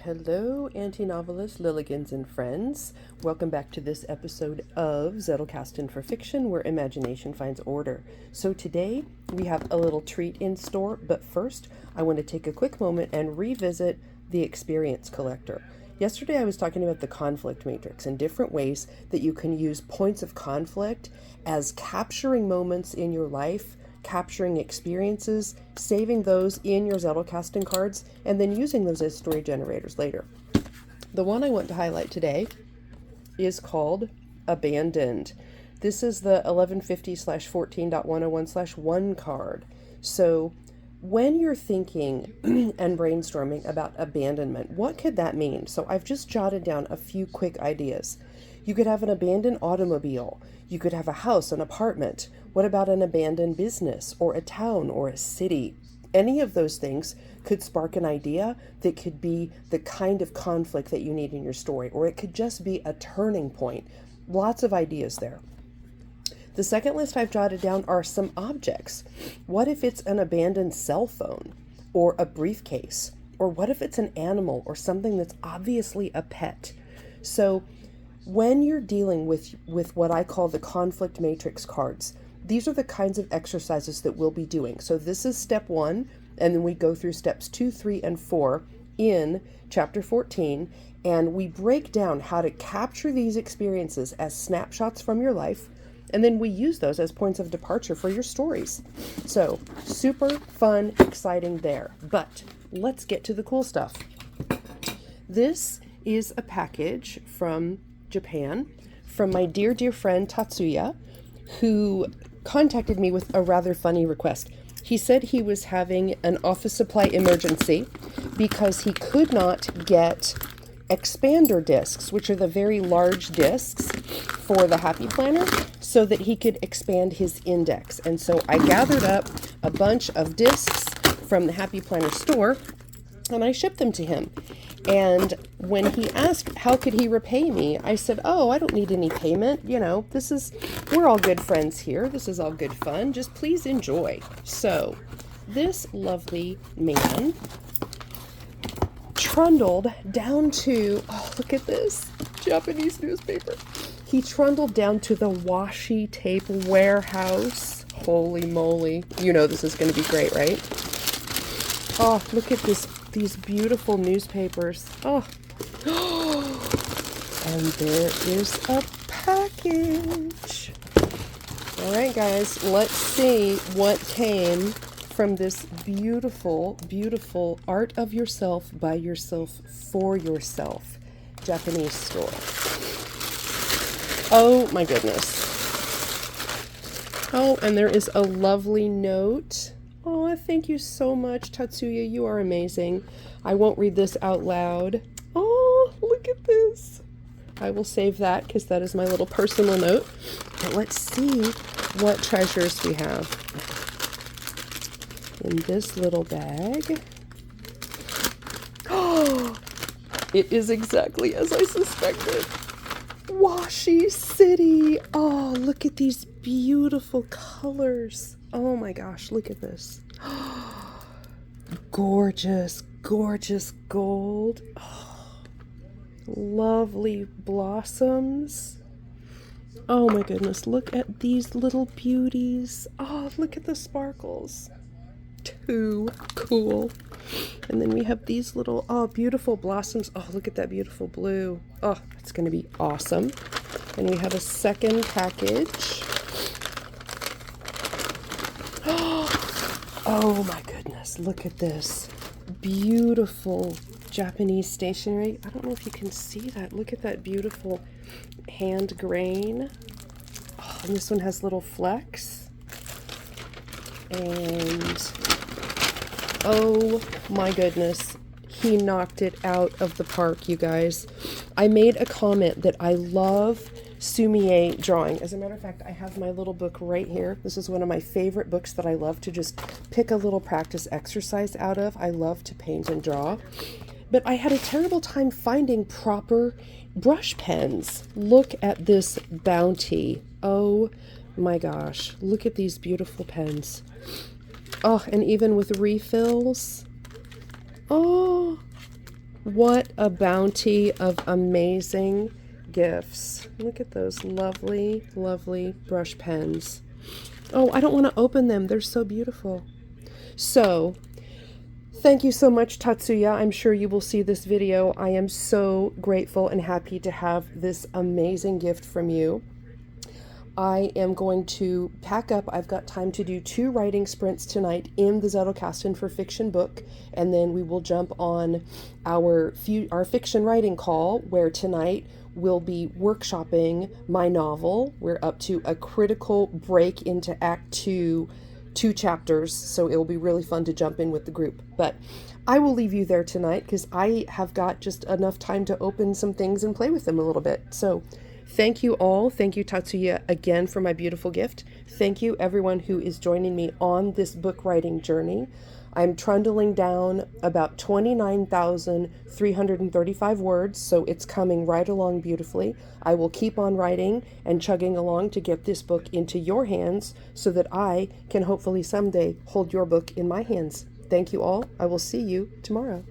Hello, anti-novelists, Lilligans, and friends. Welcome back to this episode of Zettelkasten for Fiction, where imagination finds order. So today, we have a little treat in store, but first, I want to take a quick moment and revisit the experience collector. Yesterday, I was talking about the conflict matrix and different ways that you can use points of conflict as capturing moments in your life, capturing experiences, saving those in your Zettelkasten cards, and then using those as story generators later. The one I want to highlight today is called Abandoned. This is the 1150/14.101/1 card. So when you're thinking and brainstorming about abandonment, what could that mean? So I've just jotted down a few quick ideas. You could have an abandoned automobile. You could have a house, an apartment. What about an abandoned business or a town or a city? Any of those things could spark an idea that could be the kind of conflict that you need in your story, or it could just be a turning point. Lots of ideas there. The second list I've jotted down are some objects. What if it's an abandoned cell phone or a briefcase? Or what if it's an animal or something that's obviously a pet? So when you're dealing with what I call the conflict matrix cards, these are the kinds of exercises that we'll be doing. So this is step 1, and then we go through steps 2, 3, and 4 in chapter 14, and we break down how to capture these experiences as snapshots from your life, and then we use those as points of departure for your stories. So super fun, exciting there. But let's get to the cool stuff. This is a package from Japan from my dear friend Tatsuya, who contacted me with a rather funny request. He said he was having an office supply emergency because he could not get expander discs, which are the very large discs for the Happy Planner, so that he could expand his index. And so I gathered up a bunch of discs from the Happy Planner store and I shipped them to him. And when he asked how could he repay me, I said, oh, I don't need any payment. You know, we're all good friends here. This is all good fun. Just please enjoy. So this lovely man trundled down to, oh, look at this Japanese newspaper. He trundled down to the washi tape warehouse. Holy moly. You know this is going to be great, right? Oh, look at these beautiful newspapers. Oh. And there is a package. All right, guys, let's see what came from this beautiful, beautiful Art of Yourself by Yourself for Yourself Japanese store. Oh my goodness. Oh, and there is a lovely note. Oh, thank you so much, Tatsuya. You are amazing. I won't read this out loud. Oh, look at this. I will save that because that is my little personal note. But let's see what treasures we have in this little bag. Oh, it is exactly as I suspected. Washi City. Oh, look at these beautiful colors. Oh my gosh, look at this. Gorgeous, gorgeous gold. Oh, lovely blossoms. Oh my goodness, look at these little beauties. Oh, look at the sparkles. Too cool. And then we have these little, oh, beautiful blossoms. Oh, look at that beautiful blue. Oh, it's going to be awesome. And we have a second package. Oh my goodness, look at this. Beautiful Japanese stationery. I don't know if you can see that. Look at that beautiful hand grain. Oh, and this one has little flecks. And oh my goodness, he knocked it out of the park, you guys. I made a comment that I love Sumie drawing. As a matter of fact, I have my little book right here. This is one of my favorite books that I love to just pick a little practice exercise out of. I love to paint and draw. But I had a terrible time finding proper brush pens. Look at this bounty. Oh my gosh. Look at these beautiful pens. Oh, and even with refills. Oh, What a bounty of amazing gifts. Look at those lovely, lovely brush pens. Oh, I don't want to open them. They're so beautiful. So, thank you so much, Tatsuya. I'm sure you will see this video. I am so grateful and happy to have this amazing gift from you. I am going to pack up. I've got time to do 2 writing sprints tonight in the Zettelkasten for fiction book, and then we will jump on our fiction writing call, where tonight we'll be workshopping my novel. We're up to a critical break into Act 2, 2 chapters, so it will be really fun to jump in with the group. But I will leave you there tonight because I have got just enough time to open some things and play with them a little bit. So thank you all. Thank you, Tatsuya, again for my beautiful gift. Thank you, everyone who is joining me on this book writing journey. I'm trundling down about 29,335 words, so it's coming right along beautifully. I will keep on writing and chugging along to get this book into your hands so that I can hopefully someday hold your book in my hands. Thank you all. I will see you tomorrow.